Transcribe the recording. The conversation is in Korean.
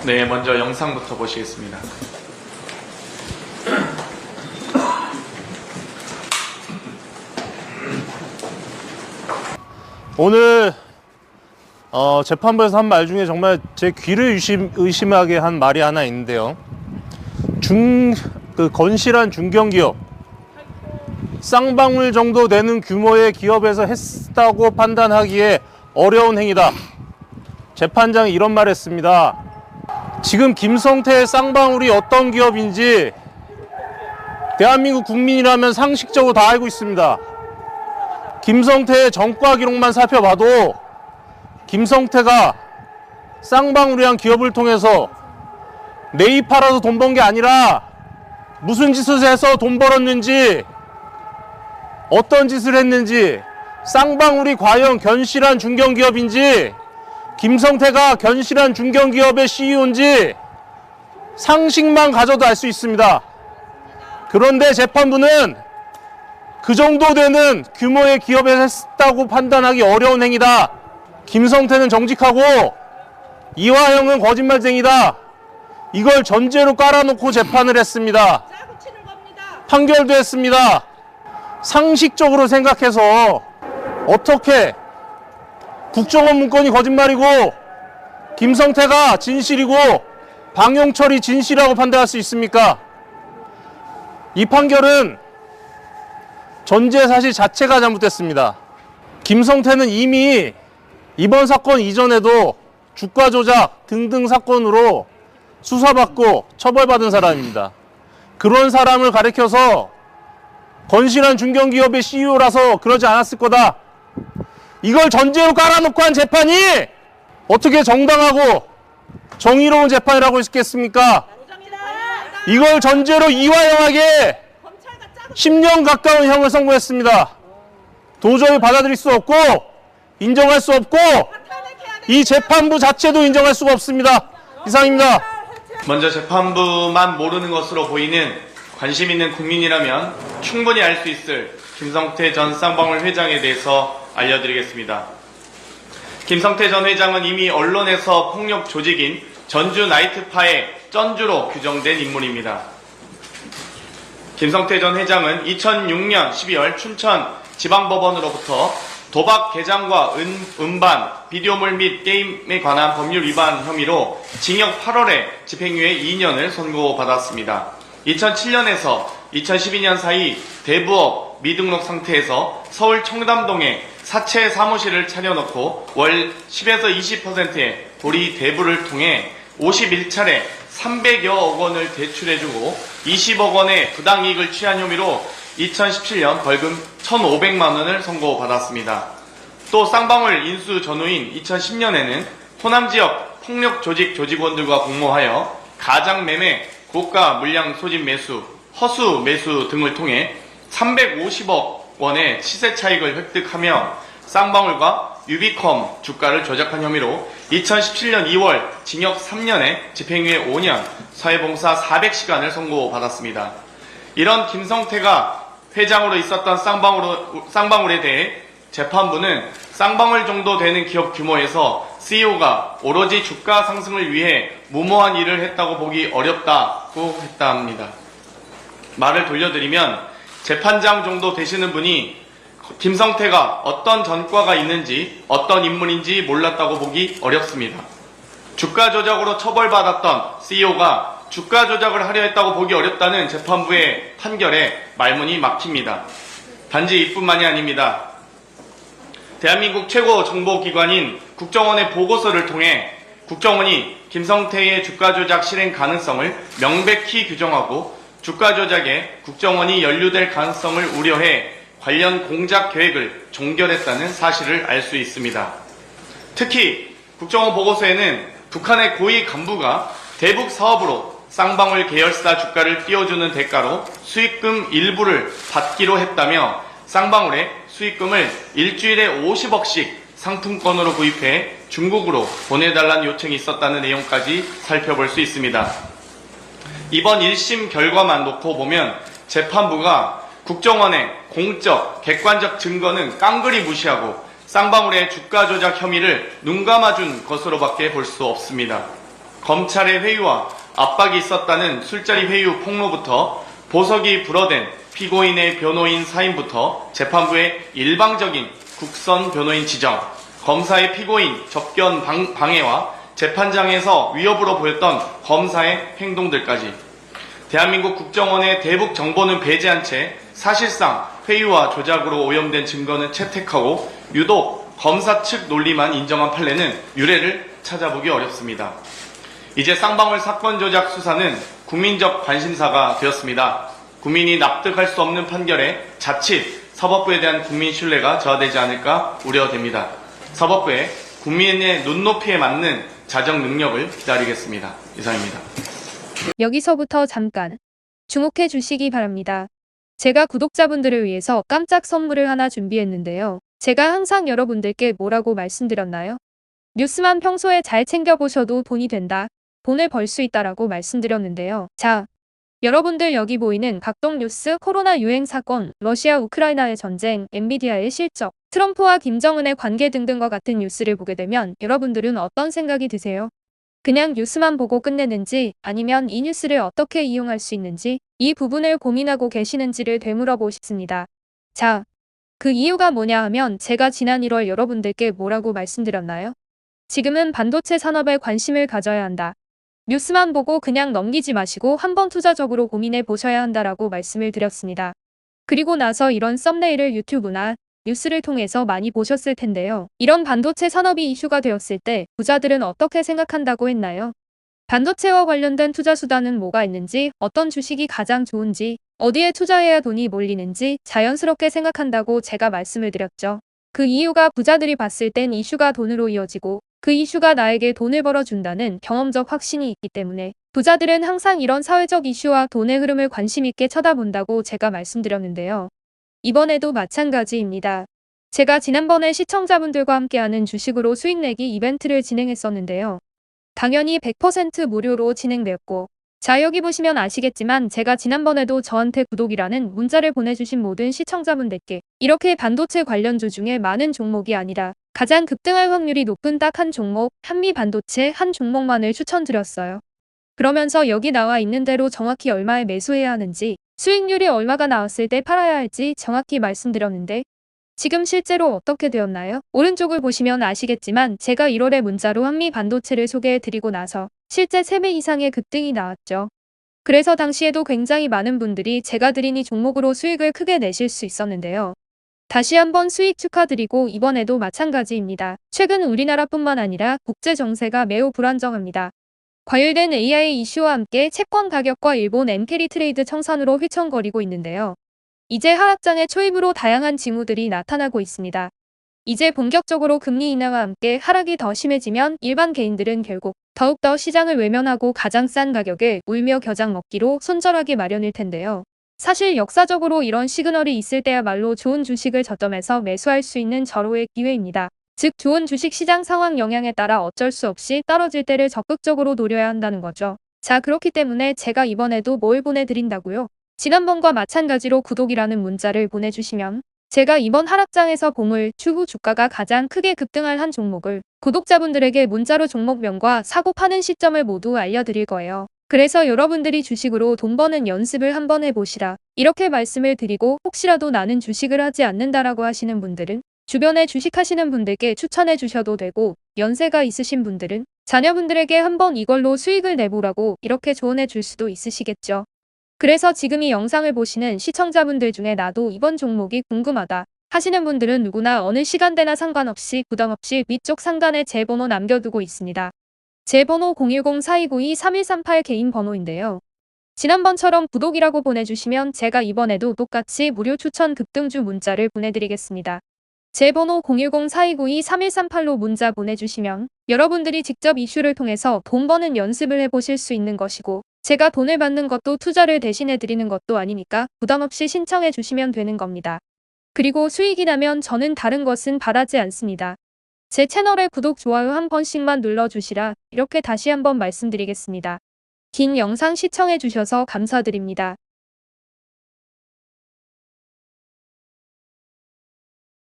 네, 먼저 영상부터 보시겠습니다. 오늘 재판부에서 한 말 중에 정말 제 귀를 의심하게 한 말이 하나 있는데요. 건실한 중견기업, 쌍방울 정도 되는 규모의 기업에서 했다고 판단하기에 어려운 행위다. 재판장이 이런 말 했습니다. 지금 김성태의 쌍방울이 어떤 기업인지 대한민국 국민이라면 상식적으로 다 알고 있습니다. 김성태의 전과 기록만 살펴봐도 김성태가 쌍방울이란 기업을 통해서 네이 팔아서 돈 번 게 아니라 무슨 짓을 해서 돈 벌었는지, 어떤 짓을 했는지, 쌍방울이 과연 견실한 중견기업인지, 김성태가 견실한 중견기업의 CEO인지 상식만 가져도 알 수 있습니다. 그런데 재판부는 그 정도 되는 규모의 기업에서 했다고 판단하기 어려운 행위다. 김성태는 정직하고 이화영은 거짓말쟁이다. 이걸 전제로 깔아놓고 재판을 했습니다. 판결도 했습니다. 상식적으로 생각해서 어떻게 국정원 문건이 거짓말이고 김성태가 진실이고 방용철이 진실이라고 판단할 수 있습니까? 이 판결은 전제 사실 자체가 잘못됐습니다. 김성태는 이미 이번 사건 이전에도 주가 조작 등등 사건으로 수사받고 처벌받은 사람입니다. 그런 사람을 가리켜서 건실한 중견기업의 CEO라서 그러지 않았을 거다. 이걸 전제로 깔아놓고 한 재판이 어떻게 정당하고 정의로운 재판이라고 있겠습니까? 이걸 전제로 이화영에게 10년 가까운 형을 선고했습니다. 도저히 받아들일 수 없고 인정할 수 없고 이 재판부 자체도 인정할 수가 없습니다. 이상입니다. 먼저 재판부만 모르는 것으로 보이는 관심 있는 국민이라면 충분히 알 수 있을 김성태 전 쌍방울 회장에 대해서 알려드리겠습니다. 김성태 전 회장은 이미 언론에서 폭력 조직인 전주 나이트파의 쩐주로 규정된 인물입니다. 김성태 전 회장은 2006년 12월 춘천지방법원으로부터 도박 개장과 음반, 비디오물 및 게임에 관한 법률 위반 혐의로 징역 8월에 집행유예 2년을 선고받았습니다. 2007년에서 2012년 사이 대부업 미등록 상태에서 서울 청담동에 사채 사무실을 차려놓고 월 10에서 20%의 도리 대부를 통해 51차례 300여억 원을 대출해주고 20억 원의 부당이익을 취한 혐의로 2017년 벌금 1,500만 원을 선고받았습니다. 또 쌍방울 인수 전후인 2010년에는 호남 지역 폭력 조직 조직원들과 공모하여 가장 매매, 고가 물량 소진 매수, 허수 매수 등을 통해 350억 원의 시세 차익을 획득하며 쌍방울과 유비컴 주가를 조작한 혐의로 2017년 2월 징역 3년에 집행유예 5년, 사회봉사 400시간을 선고받았습니다. 이런 김성태가 회장으로 있었던 쌍방울에 대해 재판부는 쌍방울 정도 되는 기업 규모에서 CEO가 오로지 주가 상승을 위해 무모한 일을 했다고 보기 어렵다고 했다 합니다. 말을 돌려드리면 재판장 정도 되시는 분이 김성태가 어떤 전과가 있는지 어떤 인물인지 몰랐다고 보기 어렵습니다. 주가 조작으로 처벌받았던 CEO가 주가 조작을 하려 했다고 보기 어렵다는 재판부의 판결에 말문이 막힙니다. 단지 이뿐만이 아닙니다. 대한민국 최고 정보기관인 국정원의 보고서를 통해 국정원이 김성태의 주가 조작 실행 가능성을 명백히 규정하고 주가 조작에 국정원이 연루될 가능성을 우려해 관련 공작 계획을 종결했다는 사실을 알 수 있습니다. 특히 국정원 보고서에는 북한의 고위 간부가 대북 사업으로 쌍방울 계열사 주가를 띄워주는 대가로 수익금 일부를 받기로 했다며 쌍방울에 수익금을 일주일에 50억씩 상품권으로 구입해 중국으로 보내달라는 요청이 있었다는 내용까지 살펴볼 수 있습니다. 이번 1심 결과만 놓고 보면 재판부가 국정원의 공적, 객관적 증거는 깡그리 무시하고 쌍방울의 주가 조작 혐의를 눈감아준 것으로밖에 볼 수 없습니다. 검찰의 회유와 압박이 있었다는 술자리 회유 폭로부터 보석이 불어댄 피고인의 변호인 사임부터 재판부의 일방적인 국선 변호인 지정, 검사의 피고인 접견 방해와 재판장에서 위협으로 보였던 검사의 행동들까지 대한민국 국정원의 대북 정보는 배제한 채 사실상 회유와 조작으로 오염된 증거는 채택하고 유독 검사 측 논리만 인정한 판례는 유례를 찾아보기 어렵습니다. 이제 쌍방울 사건 조작 수사는 국민적 관심사가 되었습니다. 국민이 납득할 수 없는 판결에 자칫 사법부에 대한 국민 신뢰가 저하되지 않을까 우려됩니다. 사법부의 국민의 눈높이에 맞는 자정 능력을 기다리겠습니다. 이상입니다. 여기서부터 잠깐 주목해 주시기 바랍니다. 제가 구독자분들을 위해서 깜짝 선물을 하나 준비했는데요. 제가 항상 여러분들께 뭐라고 말씀드렸나요? 뉴스만 평소에 잘 챙겨보셔도 돈이 된다. 돈을 벌 수 있다라고 말씀드렸는데요. 자, 여러분들 여기 보이는 각종 뉴스, 코로나 유행 사건, 러시아 우크라이나의 전쟁, 엔비디아의 실적, 트럼프와 김정은의 관계 등등과 같은 뉴스를 보게 되면 여러분들은 어떤 생각이 드세요? 그냥 뉴스만 보고 끝내는지 아니면 이 뉴스를 어떻게 이용할 수 있는지 이 부분을 고민하고 계시는지를 되물어보고 싶습니다. 자, 그 이유가 뭐냐 하면 제가 지난 1월 여러분들께 뭐라고 말씀드렸나요? 지금은 반도체 산업에 관심을 가져야 한다. 뉴스만 보고 그냥 넘기지 마시고 한번 투자적으로 고민해 보셔야 한다라고 말씀을 드렸습니다. 그리고 나서 이런 썸네일을 유튜브나 뉴스를 통해서 많이 보셨을 텐데요. 이런 반도체 산업이 이슈가 되었을 때 부자들은 어떻게 생각한다고 했나요? 반도체와 관련된 투자 수단은 뭐가 있는지, 어떤 주식이 가장 좋은지, 어디에 투자해야 돈이 몰리는지 자연스럽게 생각한다고 제가 말씀을 드렸죠. 그 이유가 부자들이 봤을 땐 이슈가 돈으로 이어지고 그 이슈가 나에게 돈을 벌어준다는 경험적 확신이 있기 때문에 부자들은 항상 이런 사회적 이슈와 돈의 흐름을 관심 있게 쳐다본다고 제가 말씀드렸는데요. 이번에도 마찬가지입니다. 제가 지난번에 시청자분들과 함께하는 주식으로 수익 내기 이벤트를 진행했었는데요. 당연히 100% 무료로 진행되었고, 자 여기 보시면 아시겠지만 제가 지난번에도 저한테 구독이라는 문자를 보내주신 모든 시청자분들께 이렇게 반도체 관련주 중에 많은 종목이 아니라 가장 급등할 확률이 높은 딱 한 종목, 한미반도체 한 종목만을 추천드렸어요. 그러면서 여기 나와 있는 대로 정확히 얼마에 매수해야 하는지, 수익률이 얼마가 나왔을 때 팔아야 할지 정확히 말씀드렸는데 지금 실제로 어떻게 되었나요? 오른쪽을 보시면 아시겠지만 제가 1월에 문자로 한미반도체를 소개해드리고 나서 실제 3배 이상의 급등이 나왔죠. 그래서 당시에도 굉장히 많은 분들이 제가 드린 이 종목으로 수익을 크게 내실 수 있었는데요. 다시 한번 수익 축하드리고 이번에도 마찬가지입니다. 최근 우리나라뿐만 아니라 국제 정세가 매우 불안정합니다. 과열된 AI 이슈와 함께 채권 가격과 일본 엔캐리 트레이드 청산으로 휘청거리고 있는데요. 이제 하락장의 초입으로 다양한 징후들이 나타나고 있습니다. 이제 본격적으로 금리 인하와 함께 하락이 더 심해지면 일반 개인들은 결국 더욱더 시장을 외면하고 가장 싼 가격에 울며 겨장 먹기로 손절하기 마련일 텐데요. 사실 역사적으로 이런 시그널이 있을 때야말로 좋은 주식을 저점에서 매수할 수 있는 절호의 기회입니다. 즉 좋은 주식 시장 상황 영향에 따라 어쩔 수 없이 떨어질 때를 적극적으로 노려야 한다는 거죠. 자, 그렇기 때문에 제가 이번에도 뭘 보내드린다고요? 지난번과 마찬가지로 구독이라는 문자를 보내주시면 제가 이번 하락장에서 보물, 추후 주가가 가장 크게 급등할 한 종목을 구독자분들에게 문자로 종목명과 사고 파는 시점을 모두 알려드릴 거예요. 그래서 여러분들이 주식으로 돈 버는 연습을 한번 해보시라. 이렇게 말씀을 드리고 혹시라도 나는 주식을 하지 않는다라고 하시는 분들은 주변에 주식하시는 분들께 추천해 주셔도 되고 연세가 있으신 분들은 자녀분들에게 한번 이걸로 수익을 내보라고 이렇게 조언해 줄 수도 있으시겠죠. 그래서 지금 이 영상을 보시는 시청자분들 중에 나도 이번 종목이 궁금하다 하시는 분들은 누구나 어느 시간대나 상관없이 부담없이 위쪽 상단에 제 번호 남겨두고 있습니다. 제 번호 010-4292-3138 개인 번호인데요. 지난번처럼 구독이라고 보내주시면 제가 이번에도 똑같이 무료 추천 급등주 문자를 보내드리겠습니다. 제 번호 010-4292-3138로 문자 보내주시면 여러분들이 직접 이슈를 통해서 돈 버는 연습을 해보실 수 있는 것이고 제가 돈을 받는 것도 투자를 대신해 드리는 것도 아니니까 부담없이 신청해 주시면 되는 겁니다. 그리고 수익이 나면 저는 다른 것은 바라지 않습니다. 제 채널에 구독, 좋아요 한 번씩만 눌러주시라 이렇게 다시 한번 말씀드리겠습니다. 긴 영상 시청해 주셔서 감사드립니다.